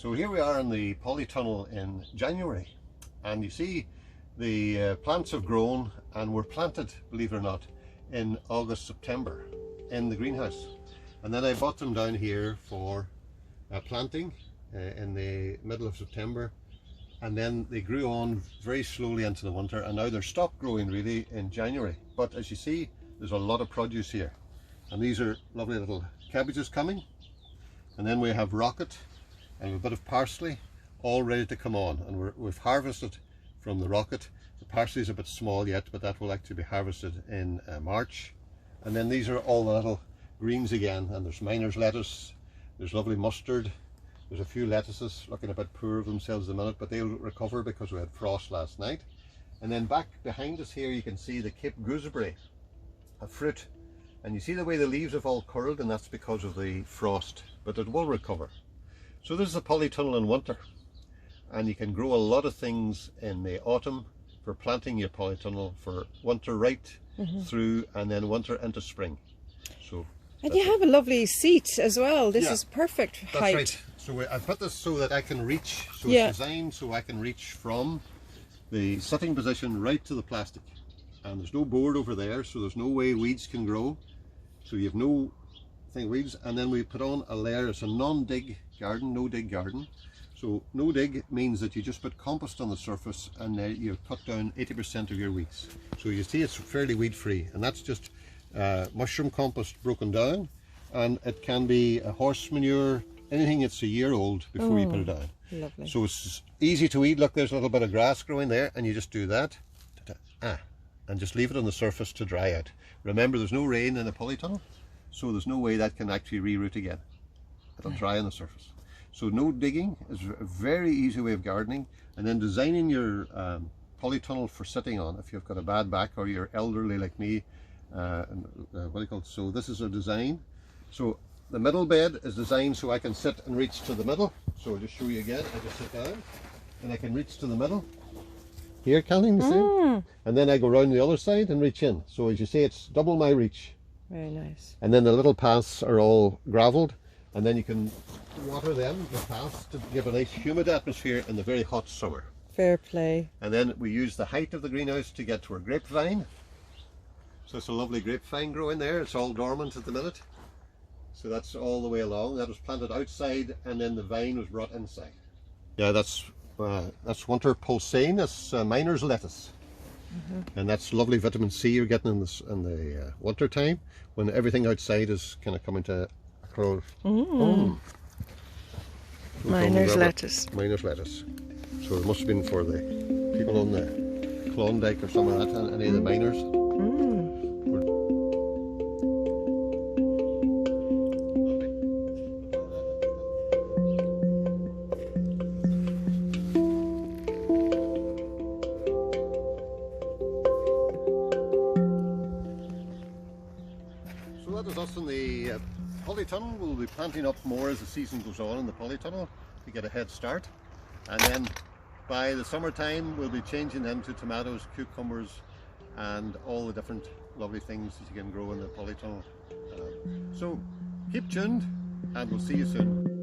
So here we are in the Polytunnel in January, and you see the plants have grown and were planted, believe it or not, in August, September in the greenhouse. And then I bought them down here for planting in the middle of September, and then they grew on very slowly into the winter, and now they're stopped growing really in January. But as you see, there's a lot of produce here, and these are lovely little cabbages coming, and then we have rocket and a bit of parsley all ready to come on, and we've harvested from the rocket. The parsley is a bit small yet, but that will actually be harvested in March. And then these are all the little greens again, and there's miner's lettuce, there's lovely mustard, there's a few lettuces looking a bit poor of themselves at the minute, but they'll recover because we had frost last night. And then back behind us here you can see the Cape gooseberry, a fruit, and you see the way the leaves have all curled, and that's because of the frost, but it will recover. So this is a polytunnel in winter, and you can grow a lot of things in the autumn for planting your polytunnel for winter right through, and then winter into spring. So and you have a lovely seat as well. This is perfect height. That's right. So I put this so that I can reach, so it's designed so I can reach from the sitting position right to the plastic. And there's no board over there, so there's no way weeds can grow. So you have no weeds, and then we put on a layer. It's a non-dig garden, no dig garden. So no dig means that you just put compost on the surface, and you cut down 80% of your weeds. So you see it's fairly weed free, and that's just mushroom compost broken down, and it can be a horse manure, anything that's a year old before you put it down. Lovely. So it's easy to eat. Look, there's a little bit of grass growing there, and you just do that, and just leave it on the surface to dry out. Remember, there's no rain in the polytunnel, so there's no way that can actually reroot again. It'll dry on the surface. So no digging is a very easy way of gardening. And then designing your polytunnel for sitting on, if you've got a bad back or you're elderly like me, so this is a design. So the middle bed is designed so I can sit and reach to the middle. So I'll just show you again. I just sit down and I can reach to the middle. Here, Canning, the same. And then I go around the other side and reach in. So as you see, it's double my reach. Very nice. And then the little paths are all gravelled, and then you can water them, the paths, to give a nice humid atmosphere in the very hot summer. Fair play. And then we use the height of the greenhouse to get to our grapevine. So it's a lovely grapevine growing there. It's all dormant at the minute. So that's all the way along. That was planted outside, and then the vine was brought inside. Yeah, that's winter pulsane. That's miner's lettuce. And that's lovely vitamin C you're getting in the winter time, when everything outside is kind of coming to a close. Miner's lettuce. Miner's lettuce. So it must have been for the people on the Klondike or some of that, any of the miners. So that is us in the polytunnel. We'll be planting up more as the season goes on in the polytunnel to get a head start, and then by the summertime we'll be changing them to tomatoes, cucumbers, and all the different lovely things that you can grow in the polytunnel. So keep tuned, and we'll see you soon.